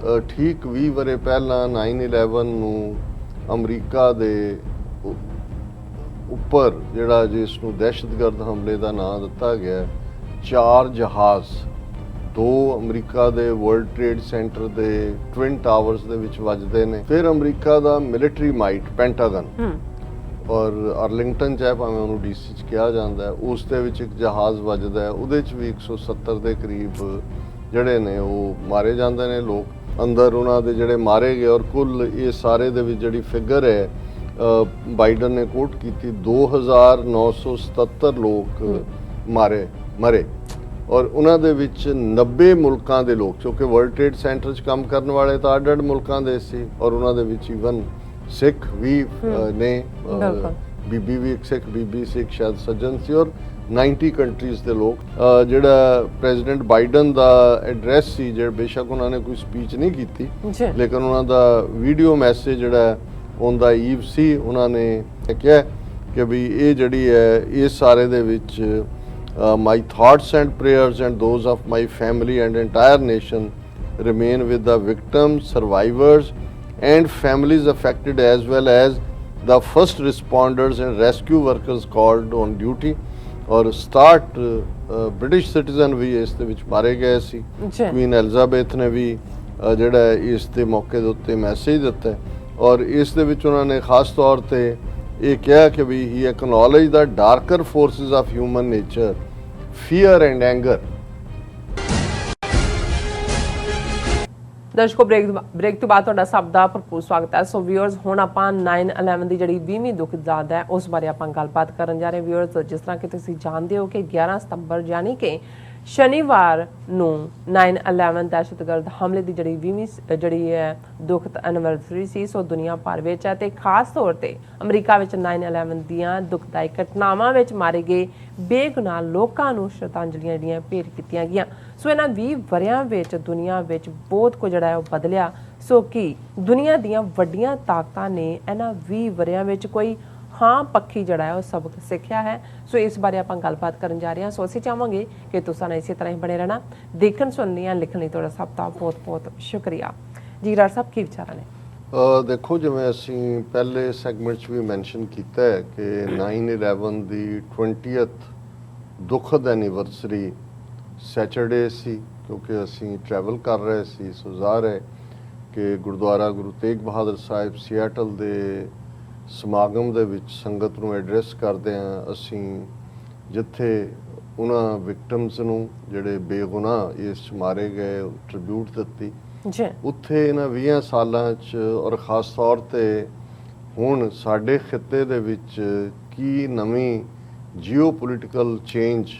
ठीक 20 ਵਰੇ ਪਹਿਲਾਂ 9/11 ਨੂੰ ਅਮਰੀਕਾ ਦੇ ਉੱਪਰ ਜਿਹੜਾ ਜਿਸ ਨੂੰ ਦਹਿਸ਼ਤਗਰਦ ਹਮਲੇ ਦਾ ਨਾਂ ਦਿੱਤਾ ਗਿਆ, 4 ਜਹਾਜ਼ 2 ਅਮਰੀਕਾ ਦੇ ਵਰਲਡ ਟ੍ਰੇਡ ਸੈਂਟਰ ਦੇ ਟਵਿਨ ਟਾਵਰਸ ਦੇ ਵਿੱਚ ਵੱਜਦੇ ਨੇ। ਫਿਰ ਅਮਰੀਕਾ ਦਾ ਮਿਲਟਰੀ ਮਾਈਟ ਪੈਂਟਾਗਨ ਔਰ ਅਰਲਿੰਗਟਨ ਚਾਹੇ ਭਾਵੇਂ ਉਹਨੂੰ ਡੀਸੀ 'ਚ ਕਿਹਾ ਜਾਂਦਾ ਹੈ, ਉਸ ਦੇ ਵਿੱਚ ਇੱਕ ਜਹਾਜ਼ ਵੱਜਦਾ ਹੈ। ਉਹਦੇ 'ਚ ਵੀ 170 ਦੇ ਕਰੀਬ ਜਿਹੜੇ ਨੇ ਉਹ ਮਾਰੇ ਜਾਂਦੇ ਨੇ ਲੋਕ ਅੰਦਰ, ਉਹਨਾਂ ਦੇ ਜਿਹੜੇ ਮਾਰੇ ਗਏ। ਔਰ ਕੁੱਲ ਇਹ ਸਾਰੇ ਦੇ ਵਿੱਚ ਜਿਹੜੀ ਫਿਗਰ ਹੈ ਬਾਈਡਨ ਨੇ ਕੋਟ ਕੀਤੀ, 2977 ਲੋਕ ਮਰੇ ਔਰ ਉਹਨਾਂ ਦੇ ਵਿੱਚ 90 ਮੁਲਕਾਂ ਦੇ ਲੋਕ, ਕਿਉਂਕਿ ਵਰਲਡ ਟ੍ਰੇਡ ਸੈਂਟਰ 'ਚ ਕੰਮ ਕਰਨ ਵਾਲੇ ਤਾਂ ਅੱਡ-ਅੱਡ ਮੁਲਕਾਂ ਦੇ ਸੀ ਔਰ ਉਹਨਾਂ ਦੇ ਵਿੱਚ ਈਵਨ ਸਿੱਖ ਵੀ ਨੇ, ਬੀਬੀ ਵੀ ਇੱਕ ਸਿੱਖ ਬੀਬੀ ਸੀ, ਇੱਕ ਸ਼ਾਇਦ ਸੱਜਣ ਸੀ, ਔਰ 90 ਕੰਟਰੀਜ਼ ਦੇ ਲੋਕ। ਜਿਹੜਾ ਪ੍ਰੈਜ਼ੀਡੈਂਟ ਬਾਈਡਨ ਦਾ ਐਡਰੈਸ ਸੀ, ਜਿਹੜਾ ਬੇਸ਼ੱਕ ਉਹਨਾਂ ਨੇ ਕੋਈ ਸਪੀਚ ਨਹੀਂ ਕੀਤੀ ਲੇਕਿਨ ਉਹਨਾਂ ਦਾ ਵੀਡੀਓ ਮੈਸੇਜ ਜਿਹੜਾ ਉਹਦਾ ਈਵ ਸੀ, ਉਹਨਾਂ ਨੇ ਕਿਹਾ ਕਿ ਵੀ ਇਹ ਜਿਹੜੀ ਹੈ ਇਸ ਸਾਰੇ ਦੇ ਵਿੱਚ my thoughts and prayers and those of my family and entire nation remain with the victims, survivors and families affected, as well as the first responders and rescue workers called on duty। और start British citizen भी इस दे विच मारे गए सी। Queen Elizabeth ने भी ਜਿਹੜਾ ਇਸ ਦੇ ਮੌਕੇ ਦੇ ਉੱਤੇ ਮੈਸੇਜ ਦਿੱਤਾ ਔਰ ਇਸ ਦੇ ਵਿੱਚ ਉਹਨਾਂ ਨੇ ਖਾਸ ਤੌਰ ਤੇ ਇਹ ਕਿਹਾ ਕਿ ਵੀ ਹੀ acknowledge the darker forces of human nature, fear and anger. ਦਰਸ਼ਕੋ ਬ੍ਰੇਕ ਤੋਂ ਬਾਅਦ ਤੁਹਾਡਾ ਸਭ ਦਾ ਭਰਪੂਰ ਸਵਾਗਤ ਹੈ। ਸੋ ਵਿਊਅਰਸ, ਹੁਣ ਆਪਾਂ 9/11 ਦੀ ਜਿਹੜੀ 20ਵੀਂ ਦੁੱਖ ਯਾਦ ਹੈ ਉਸ ਬਾਰੇ ਆਪਾਂ ਗੱਲਬਾਤ ਕਰਨ ਜਾ ਰਹੇ। ਵਿਊਅਰਸ, ਜਿਸ ਤਰ੍ਹਾਂ ਕਿ ਤੁਸੀਂ ਜਾਣਦੇ ਹੋ ਕਿ 11 ਸਤੰਬਰ ਯਾਨੀ ਕਿ ਸ਼ਨੀਵਾਰ ਨੂੰ 9/11 ਦਹਿਸ਼ਤਗਰਦ ਹਮਲੇ ਦੀ ਜਿਹੜੀ 20ਵੀਂ ਜਿਹੜੀ ਹੈ ਦੁਖਦ ਐਨੀਵਰਸਰੀ ਸੀ। ਸੋ ਦੁਨੀਆ ਭਰ ਵਿੱਚ ਹੈ ਤੇ ਖਾਸ ਤੌਰ ਤੇ ਅਮਰੀਕਾ ਵਿੱਚ 9/11 ਦੀਆਂ ਦੁਖਦਾਇਕ ਘਟਨਾਵਾਂ ਵਿੱਚ ਮਾਰੇ ਗਏ ਬੇਗੁਨਾਹ ਲੋਕਾਂ ਨੂੰ ਸ਼ਰਧਾਂਜਲੀਆਂ ਜਿਹੜੀਆਂ ਭੇਟ ਕੀਤੀਆਂ ਗਈਆਂ। ਸੋ ਇਹਨਾਂ 20 ਵਰਿਆਂ ਵਿੱਚ ਦੁਨੀਆ ਵਿੱਚ ਬਹੁਤ ਕੁਝ ਜਿਹੜਾ ਹੈ ਉਹ ਬਦਲਿਆ। ਸੋ ਕਿ ਦੁਨੀਆ ਦੀਆਂ ਵੱਡੀਆਂ ਤਾਕਤਾਂ ਨੇ ਇਹਨਾਂ 20 ਵਰਿਆਂ ਵਿੱਚ ਕੋਈ ਹਾਂ ਪੱਖੀ ਜਿਹੜਾ ਹੈ ਉਹ ਸਬਕ ਸਿੱਖਿਆ ਹੈ। ਸੋ ਇਸ ਬਾਰੇ ਆਪਾਂ ਗੱਲਬਾਤ ਕਰਨ ਜਾ ਰਹੇ ਹਾਂ। ਸੋ ਅਸੀਂ ਚਾਹਾਂਗੇ ਕਿ ਤੁਸੀਂ ਇਸੇ ਤਰ੍ਹਾਂ ਹੀ ਬਣੇ ਰਹਿਣਾ। ਦੇਖਣ ਸੁਣਨ ਜਾਂ ਲਿਖਣ ਲਈ ਤੁਹਾਡਾ ਸਭ ਦਾ ਬਹੁਤ ਬਹੁਤ ਸ਼ੁਕਰੀਆ ਜੀ। ਰਾਜ ਸਾਹਿਬ, ਕੀ ਵਿਚਾਰਾਂ ਨੇ? ਦੇਖੋ, ਜਿਵੇਂ ਅਸੀਂ ਪਹਿਲੇ ਸੈਗਮੈਂਟ 'ਚ ਵੀ ਮੈਂਸ਼ਨ ਕੀਤਾ ਹੈ ਕਿ 9/11 ਦੀ 20th ਦੁਖਦ ਐਨੀਵਰਸਰੀ ਸੈਚਰਡੇ ਸੀ, ਕਿਉਂਕਿ ਅਸੀਂ ਟਰੈਵਲ ਕਰ ਰਹੇ ਸੀ। ਸੋ ਜ਼ਾਹਰ ਹੈ ਕਿ ਗੁਰਦੁਆਰਾ ਗੁਰੂ ਤੇਗ ਬਹਾਦਰ ਸਾਹਿਬ ਸਿਆਟਲ ਦੇ ਸਮਾਗਮ ਦੇ ਵਿੱਚ ਸੰਗਤ ਨੂੰ ਐਡਰੈਸ ਕਰਦੇ ਹਾਂ ਅਸੀਂ, ਜਿੱਥੇ ਉਹਨਾਂ ਵਿਕਟਮਸ ਨੂੰ ਜਿਹੜੇ ਬੇਗੁਨਾਹ ਇਸ 'ਚ ਮਾਰੇ ਗਏ ਟ੍ਰਿਬਿਊਟ ਦਿੱਤੀ। ਉੱਥੇ ਇਹਨਾਂ 20 ਸਾਲਾਂ 'ਚ ਔਰ ਖ਼ਾਸ ਤੌਰ 'ਤੇ ਹੁਣ ਸਾਡੇ ਖਿੱਤੇ ਦੇ ਵਿੱਚ ਕੀ ਨਵੀਂ ਜੀਓ ਪੋਲੀਟੀਕਲ ਚੇਂਜ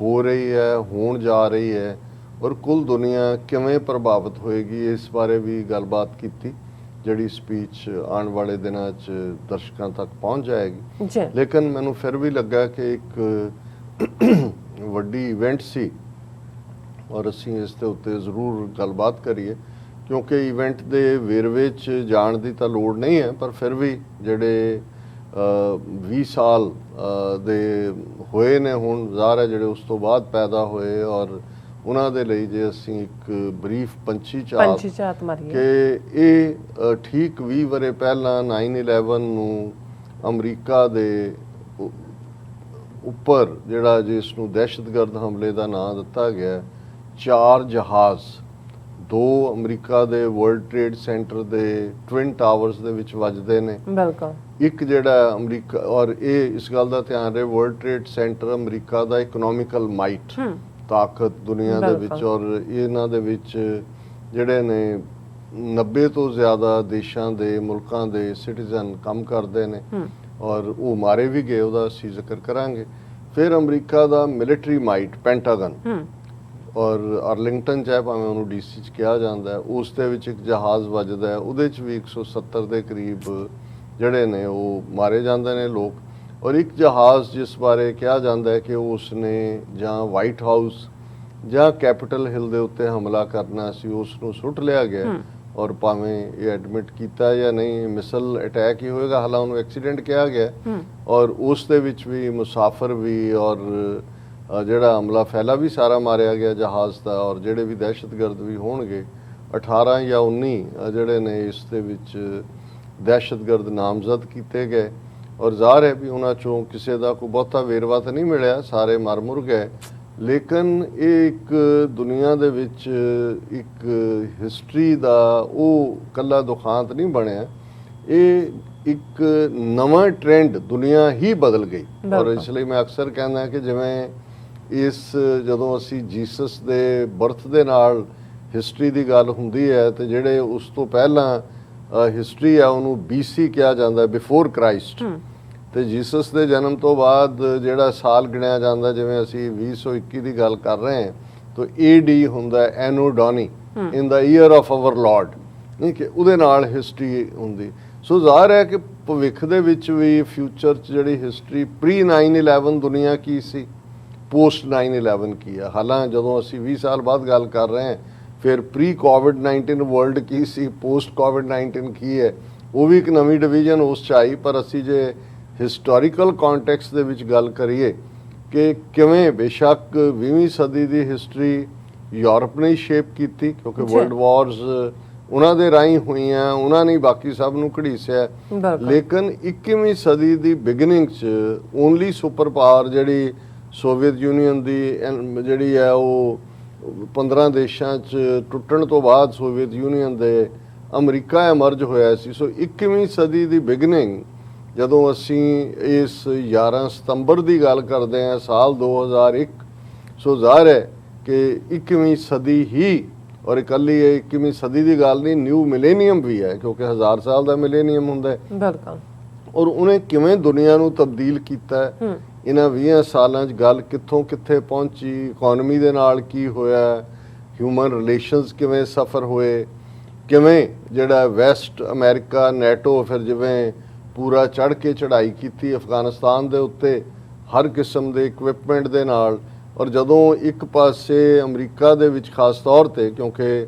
ਹੋ ਰਹੀ ਹੈ, ਹੋਣ ਜਾ ਰਹੀ ਹੈ ਔਰ ਕੁੱਲ ਦੁਨੀਆ ਕਿਵੇਂ ਪ੍ਰਭਾਵਿਤ ਹੋਏਗੀ, ਇਸ ਬਾਰੇ ਵੀ ਗੱਲਬਾਤ ਕੀਤੀ, ਜਿਹੜੀ ਸਪੀਚ ਆਉਣ ਵਾਲੇ ਦਿਨਾਂ 'ਚ ਦਰਸ਼ਕਾਂ ਤੱਕ ਪਹੁੰਚ ਜਾਏਗੀ। ਲੇਕਿਨ ਮੈਨੂੰ ਫਿਰ ਵੀ ਲੱਗਾ ਕਿ ਇੱਕ ਵੱਡੀ ਇਵੈਂਟ ਸੀ ਔਰ ਅਸੀਂ ਇਸ ਦੇ ਉੱਤੇ ਜ਼ਰੂਰ ਗੱਲਬਾਤ ਕਰੀਏ, ਕਿਉਂਕਿ ਇਵੈਂਟ ਦੇ ਵੇਰਵੇ 'ਚ ਜਾਣ ਦੀ ਤਾਂ ਲੋੜ ਨਹੀਂ ਹੈ, ਪਰ ਫਿਰ ਵੀ ਜਿਹੜੇ 20 ਸਾਲ ਦੇ ਹੋਏ ਨੇ ਹੁਣ, ਜ਼ਾਹਰ ਹੈ ਜਿਹੜੇ ਉਸ ਤੋਂ ਬਾਅਦ ਪੈਦਾ ਹੋਏ ਔਰ ਉਹਨਾਂ ਦੇ ਲਈ ਜੇ ਅਸੀਂ ਇੱਕ ਬਰੀਫ ਪੰਛੀ ਝਾਤ ਮਾਰੀਏ ਕਿ ਇਹ ਠੀਕ 20 ਵਰੇ ਪਹਿਲਾਂ 9/11 ਨੂੰ ਅਮਰੀਕਾ ਦੇ ਉੱਪਰ ਜਿਹੜਾ ਜਿਸ ਨੂੰ ਦਹਿਸ਼ਤਗਰਦ ਹਮਲੇ ਦਾ ਨਾਂ ਦਿੱਤਾ ਗਿਆ, 4 ਜਹਾਜ਼ 2 ਅਮਰੀਕਾ ਦੇ ਵਰਲਡ ਟ੍ਰੇਡ ਸੈਂਟਰ ਦੇ ਟਵਿਨ ਟਾਵਰਸ ਦੇ ਵਿੱਚ ਵੱਜਦੇ ਨੇ। ਬਿਲਕੁਲ। ਇੱਕ ਜਿਹੜਾ ਅਮਰੀਕਾ, ਔਰ ਇਹ ਇਸ ਗੱਲ ਦਾ ਧਿਆਨ ਰਹੇ, ਵਰਲਡ ਟ੍ਰੇਡ ਸੈਂਟਰ ਅਮਰੀਕਾ ਦਾ ਇਕਨੋਮਿਕਲ ਮਾਈਟ, ਤਾਕਤ ਦੁਨੀਆ ਦੇ ਵਿੱਚ, ਔਰ ਇਹਨਾਂ ਦੇ ਵਿੱਚ ਜਿਹੜੇ ਨੇ 90 ਤੋਂ ਜ਼ਿਆਦਾ ਦੇਸ਼ਾਂ ਦੇ ਮੁਲਕਾਂ ਦੇ ਸਿਟੀਜ਼ਨ ਕੰਮ ਕਰਦੇ ਨੇ ਔਰ ਉਹ ਮਾਰੇ ਵੀ ਗਏ, ਉਹਦਾ ਅਸੀਂ ਜ਼ਿਕਰ ਕਰਾਂਗੇ। ਫਿਰ ਅਮਰੀਕਾ ਦਾ ਮਿਲਟਰੀ ਮਾਈਟ ਪੈਂਟਾਗਨ ਔਰ ਅਰਲਿੰਗਟਨ ਚਾਹੇ ਭਾਵੇਂ ਉਹਨੂੰ ਡੀਸੀ 'ਚ ਕਿਹਾ ਜਾਂਦਾ ਹੈ, ਉਸ ਦੇ ਵਿੱਚ ਇੱਕ ਜਹਾਜ਼ ਵੱਜਦਾ ਹੈ। ਉਹਦੇ 'ਚ ਵੀ 170 ਦੇ ਕਰੀਬ ਜਿਹੜੇ ਨੇ ਉਹ ਮਾਰੇ ਜਾਂਦੇ ਨੇ ਲੋਕ। ਔਰ ਇੱਕ ਜਹਾਜ਼ ਜਿਸ ਬਾਰੇ ਕਿਹਾ ਜਾਂਦਾ ਹੈ ਕਿ ਉਸ ਨੇ ਜਾਂ ਵਾਈਟ ਹਾਊਸ ਜਾਂ ਕੈਪੀਟਲ ਹਿੱਲ ਦੇ ਉੱਤੇ ਹਮਲਾ ਕਰਨਾ ਸੀ, ਉਸ ਨੂੰ ਸੁੱਟ ਲਿਆ ਗਿਆ ਔਰ ਭਾਵੇਂ ਇਹ ਐਡਮਿਟ ਕੀਤਾ ਜਾਂ ਨਹੀਂ, ਮਿਸਲ ਅਟੈਕ ਹੀ ਹੋਏਗਾ, ਹਾਲਾਂ ਉਹਨੂੰ ਐਕਸੀਡੈਂਟ ਕਿਹਾ ਗਿਆ ਔਰ ਉਸ ਦੇ ਵਿੱਚ ਵੀ ਮੁਸਾਫਰ ਵੀ ਔਰ ਜਿਹੜਾ ਹਮਲਾ ਫੈਲਾ ਵੀ ਸਾਰਾ ਮਾਰਿਆ ਗਿਆ ਜਹਾਜ਼ ਦਾ, ਔਰ ਜਿਹੜੇ ਵੀ ਦਹਿਸ਼ਤਗਰਦ ਵੀ ਹੋਣਗੇ 18 ਜਾਂ 19 ਜਿਹੜੇ ਨੇ ਇਸ ਦੇ ਵਿੱਚ ਦਹਿਸ਼ਤਗਰਦ ਨਾਮਜ਼ਦ ਕੀਤੇ ਗਏ ਔਰ ਜ਼ਾਹਰ ਹੈ ਵੀ ਉਹਨਾਂ ਚੋਂ ਕਿਸੇ ਦਾ ਕੋਈ ਬਹੁਤਾ ਵੇਰਵਾ ਤਾਂ ਨਹੀਂ ਮਿਲਿਆ, ਸਾਰੇ ਮਰ ਮੁਰ ਗਏ। ਲੇਕਿਨ ਇਹ ਇੱਕ ਦੁਨੀਆ ਦੇ ਵਿੱਚ ਇੱਕ ਹਿਸਟਰੀ ਦਾ ਉਹ ਕੱਲਾ ਦੁਖਾਂਤ ਨਹੀਂ ਬਣਿਆ, ਇਹ ਇੱਕ ਨਵਾਂ ਟ੍ਰੈਂਡ ਦੁਨੀਆ ਹੀ ਬਦਲ ਗਈ। ਔਰ ਇਸ ਲਈ ਮੈਂ ਅਕਸਰ ਕਹਿੰਦਾ ਕਿ ਜਿਵੇਂ ਜਦੋਂ ਅਸੀਂ ਜੀਸਸ ਦੇ ਬਰਥ ਦੇ ਨਾਲ ਹਿਸਟਰੀ ਦੀ ਗੱਲ ਹੁੰਦੀ ਹੈ ਤੇ ਜਿਹੜੇ ਉਸ ਤੋਂ ਪਹਿਲਾਂ ਹਿਸਟਰੀ ਆ ਉਹਨੂੰ BC ਕਿਹਾ ਜਾਂਦਾ, ਬਿਫੋਰ ਕ੍ਰਾਈਸਟ। ਤੇ ਜੀਸਸ ਦੇ ਜਨਮ ਤੋਂ ਬਾਅਦ ਜਿਹੜਾ ਸਾਲ ਗਿਣਿਆ ਜਾਂਦਾ, ਜਿਵੇਂ ਅਸੀਂ 2021 ਦੀ ਗੱਲ ਕਰ ਰਹੇ ਹਾਂ, ਤਾਂ AD ਹੁੰਦਾ ਐਨੋ ਡੋਨੀ, ਇਨ ਦਾ ਈਅਰ ਆਫ ਆਵਰ ਲਾਰਡ, ਠੀਕ ਹੈ, ਉਹਦੇ ਨਾਲ ਹਿਸਟਰੀ ਹੁੰਦੀ। ਸੋ ਜ਼ਾਹਰ ਹੈ ਕਿ ਭਵਿੱਖ ਦੇ ਵਿੱਚ ਵੀ ਫਿਊਚਰ 'ਚ ਜਿਹੜੀ ਹਿਸਟਰੀ ਪ੍ਰੀ 9/11 ਦੁਨੀਆ ਕੀ ਸੀ, ਪੋਸਟ 9/11 ਕੀ ਹੈ। ਹਾਲਾਂ ਜਦੋਂ ਅਸੀਂ 20 ਸਾਲ ਬਾਅਦ ਗੱਲ ਕਰ ਰਹੇ ਹਾਂ, ਫਿਰ ਪ੍ਰੀ COVID-19 ਵਰਲਡ ਕੀ ਸੀ, ਪੋਸਟ COVID-19 ਕੀ ਹੈ, ਉਹ ਵੀ ਇੱਕ ਨਵੀਂ ਡਿਵੀਜ਼ਨ ਉਸ 'ਚ ਆਈ। ਪਰ ਅਸੀਂ ਜੇ ਹਿਸਟੋਰੀਕਲ ਕੰਟੈਕਸਟ ਦੇ ਵਿੱਚ ਗੱਲ ਕਰੀਏ ਕਿ ਕਿਵੇਂ ਬੇਸ਼ੱਕ 20ਵੀਂ ਸਦੀ ਦੀ ਹਿਸਟਰੀ ਯੂਰਪ ਨੇ ਸ਼ੇਪ ਕੀਤੀ, ਕਿਉਂਕਿ ਵਰਲਡ ਵਾਰਸ ਉਹਨਾਂ ਦੇ ਰਾਹੀਂ ਹੋਈਆਂ, ਉਹਨਾਂ ਨੇ ਬਾਕੀ ਸਭ ਨੂੰ ਘੜੀਸਿਆ। ਲੇਕਿਨ 21ਵੀਂ ਸਦੀ ਦੀ ਬਿਗਨਿੰਗ 'ਚ ਓਨਲੀ ਸੁਪਰ ਪਾਵਰ ਜਿਹੜੀ ਸੋਵੀਅਤ ਯੂਨੀਅਨ ਦੀ ਜਿਹੜੀ ਹੈ ਉਹ 15 ਦੇਸ਼ਾਂ 'ਚ ਟੁੱਟਣ ਤੋਂ ਬਾਅਦ ਸੋਵੀਅਤ ਯੂਨੀਅਨ ਦੇ ਅਮਰੀਕਾ ਐਮਰਜ ਹੋਇਆ ਸੀ। ਸੋ 21ਵੀਂ ਸਦੀ ਦੀ ਬਿਗਨਿੰਗ ਜਦੋਂ ਅਸੀਂ ਇਸ 11 ਸਤੰਬਰ ਦੀ ਗੱਲ ਕਰਦੇ ਹਾਂ ਸਾਲ 2001, ਸੋ ਜ਼ਾਹਰ ਹੈ ਕਿ 21ਵੀਂ ਸਦੀ ਹੀ, ਔਰ ਇਕੱਲੀ ਇਹ 21ਵੀਂ ਸਦੀ ਦੀ ਗੱਲ ਨਹੀਂ, ਨਿਊ ਮਿਲੇਨੀਅਮ ਵੀ ਹੈ, ਕਿਉਂਕਿ 1000 ਸਾਲ ਦਾ ਮਿਲੇਨੀਅਮ ਹੁੰਦਾ ਹੈ। ਬਿਲਕੁਲ। ਔਰ ਉਹਨੇ ਕਿਵੇਂ ਦੁਨੀਆ ਨੂੰ ਤਬਦੀਲ ਕੀਤਾ ਹੈ ਇਹਨਾਂ 20 ਸਾਲਾਂ 'ਚ, ਗੱਲ ਕਿੱਥੋਂ ਕਿੱਥੇ ਪਹੁੰਚੀ, ਇਕਨੋਮੀ ਦੇ ਨਾਲ ਕੀ ਹੋਇਆ, ਹਿਊਮਨ ਰਿਲੇਸ਼ਨਸ ਕਿਵੇਂ ਸਫਰ ਹੋਏ, ਕਿਵੇਂ ਜਿਹੜਾ ਵੈਸਟ ਅਮਰੀਕਾ ਨੈਟੋ ਫਿਰ ਜਿਵੇਂ ਪੂਰਾ ਚੜ੍ਹ ਕੇ ਚੜ੍ਹਾਈ ਕੀਤੀ ਅਫਗਾਨਿਸਤਾਨ ਦੇ ਉੱਤੇ ਹਰ ਕਿਸਮ ਦੇ ਇਕਵਿਪਮੈਂਟ ਦੇ ਨਾਲ। ਔਰ ਜਦੋਂ ਇੱਕ ਪਾਸੇ ਅਮਰੀਕਾ ਦੇ ਵਿੱਚ ਖਾਸ ਤੌਰ ਤੇ, ਕਿਉਂਕਿ